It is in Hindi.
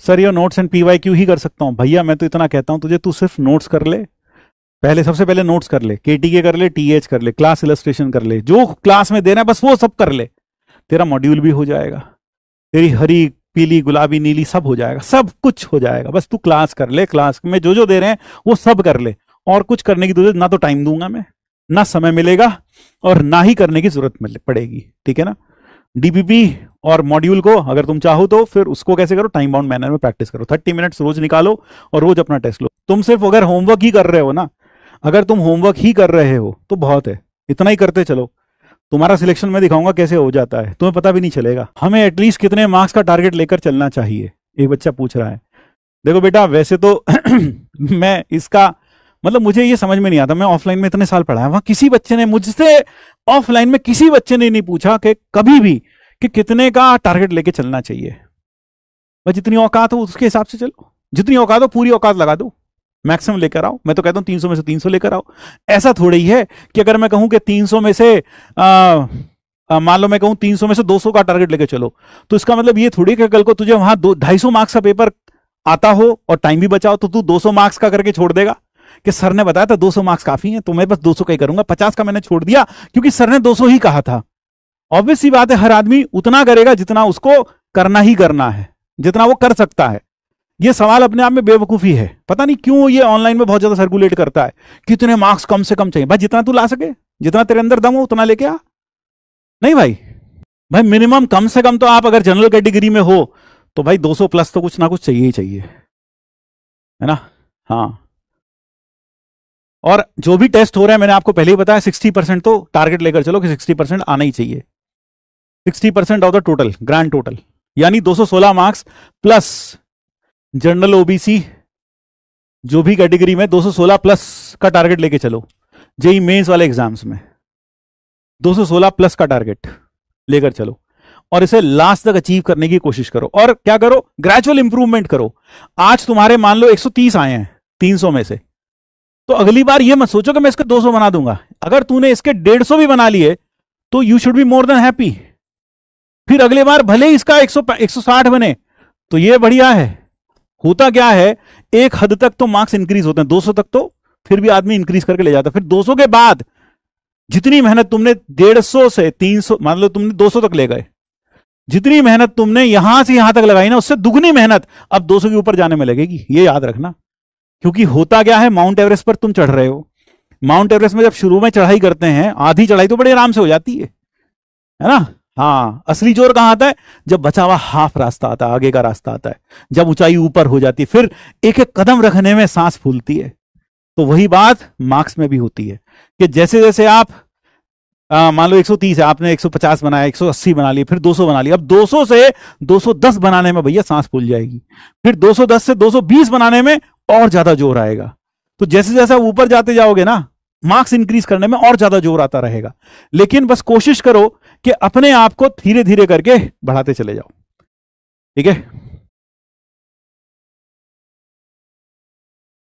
सर ये नोट्स एंड पीवाईक्यू ही कर सकता हूं। भैया मैं तो इतना कहता हूं तुझे, तू सिर्फ नोट्स कर ले, पहले सबसे पहले नोट्स कर ले, केटीके कर ले, टीएच कर ले, क्लास इलस्ट्रेशन कर ले, जो क्लास में देना है बस वो सब कर ले, तेरा मॉड्यूल भी हो जाएगा, तेरी हरी पीली गुलाबी नीली सब हो जाएगा, सब कुछ हो जाएगा। बस तू क्लास कर ले, क्लास में जो जो दे रहे हैं वो सब कर ले, और कुछ करने की तुझे ना तो टाइम दूंगा मैं, ना समय मिलेगा, और ना ही करने की जरूरत पड़ेगी। ठीक है ना। डीपीपी और मॉड्यूल को अगर तुम चाहो तो फिर उसको कैसे करो, टाइम बाउंड मैनर में प्रैक्टिस करो, 30 मिनट्स रोज निकालो और रोज अपना टेस्ट लो। तुम सिर्फ अगर होमवर्क ही कर रहे हो ना, अगर तुम होमवर्क ही कर रहे हो तो बहुत है, इतना ही करते चलो, तुम्हारा सिलेक्शन में दिखाऊंगा कैसे हो जाता है, तुम्हें पता भी नहीं चलेगा। हमें एटलीस्ट कितने मार्क्स का टारगेट लेकर चलना चाहिए, एक बच्चा पूछ रहा है। देखो बेटा वैसे तो मैं इसका मतलब मुझे ये समझ में नहीं आता, मैं ऑफलाइन में इतने साल पढ़ा है, वहां किसी बच्चे ने मुझसे, ऑफलाइन में किसी बच्चे ने नहीं पूछा कि कभी भी कि कितने का टारगेट लेके चलना चाहिए। बस जितनी औकात हो उसके हिसाब से चलो, जितनी औकात हो पूरी औकात लगा दो, मैक्सिमम लेकर आओ। मैं तो कहता हूं 300 में से 300 लेकर आओ। ऐसा थोड़ा ही है कि अगर मैं कहूं कि 300 में से मान लो मैं कहूं 300 में से 200 का टारगेट लेके चलो, तो इसका मतलब ये थोड़ी कि कल को तुझे वहां 250 मार्क्स का पेपर आता हो और टाइम भी बचाओ तो तू 200 मार्क्स का करके छोड़ देगा कि सर ने बताया था 200 मार्क्स काफी हैं, तो मैं बस 200 का ही करूंगा, 50 का मैंने छोड़ दिया क्योंकि सर ने 200 ही कहा था। ऑब्वियस सी बात है, हर आदमी उतना करेगा जितना उसको करना ही करना है, जितना वो कर सकता है। ये सवाल अपने आप में बेवकूफी है, पता नहीं क्यों ये ऑनलाइन में बहुत ज्यादा सर्कुलेट करता है, कितने मार्क्स कम से कम चाहिए। भाई जितना तू ला सके, जितना तेरे अंदर दम हो उतना लेके आ। नहीं भाई, भाई मिनिमम कम से कम तो आप अगर जनरल कैटेगरी में हो तो भाई 200 प्लस तो कुछ ना कुछ चाहिए ही चाहिए, है ना। हाँ, और जो भी टेस्ट हो रहा है मैंने आपको पहले ही बताया 60% तो टारगेट लेकर चलो कि 60% आना ही चाहिए, 60% of the total, grand total, यानी 216 मार्क्स प्लस जनरल ओबीसी जो भी कैटेगरी में 216 प्लस का टारगेट लेके चलो। जेई मेंस वाले एग्जाम्स में 216 प्लस का टारगेट लेकर चलो और इसे लास्ट तक अचीव करने की कोशिश करो। और क्या करो, ग्रेजुअल इंप्रूवमेंट करो। आज तुम्हारे मान लो 130 आए हैं 300 में से, तो अगली बार ये मत सोचो कि मैं इसके 200 बना दूंगा। अगर तूने इसके 150 भी बना लिए तो you should be more than happy. फिर अगली बार भले ही इसका 160 बने तो ये बढ़िया है। होता क्या है, एक हद तक तो मार्क्स इंक्रीज होते हैं, 200 तक तो फिर भी आदमी इंक्रीज करके ले जाता है। फिर 200 के बाद जितनी मेहनत तुमने 150 से 300, मान लो तुमने 200 तक ले गए, जितनी मेहनत तुमने यहां से यहां तक लगाई ना, उससे दुगनी मेहनत अब 200 के ऊपर जाने में लगेगी, ये याद रखना। क्योंकि होता क्या है, माउंट एवरेस्ट पर तुम चढ़ रहे हो, माउंट एवरेस्ट में जब शुरू में चढ़ाई करते हैं, आधी चढ़ाई तो बड़े आराम से हो जाती है ना। हाँ, असली जोर कहां आता है, जब बचा हुआ हाफ रास्ता आता है, आगे का रास्ता आता है, जब ऊंचाई ऊपर हो जाती है, फिर एक एक कदम रखने में सांस फूलती है। तो वही बात मार्क्स में भी होती है कि जैसे जैसे आप मान लो 130 है, आपने 150 बनाया, 180 बना लिया, फिर 200 बना लिया, अब 200 से 210 बनाने में भैया सांस फूल जाएगी, फिर 210 से 220 बनाने में और ज्यादा जोर आएगा। तो जैसे जैसे ऊपर जाते जाओगे ना, मार्क्स इंक्रीज करने में और ज्यादा जोर आता रहेगा। लेकिन बस कोशिश करो कि अपने आप को धीरे धीरे करके बढ़ाते चले जाओ। ठीक है।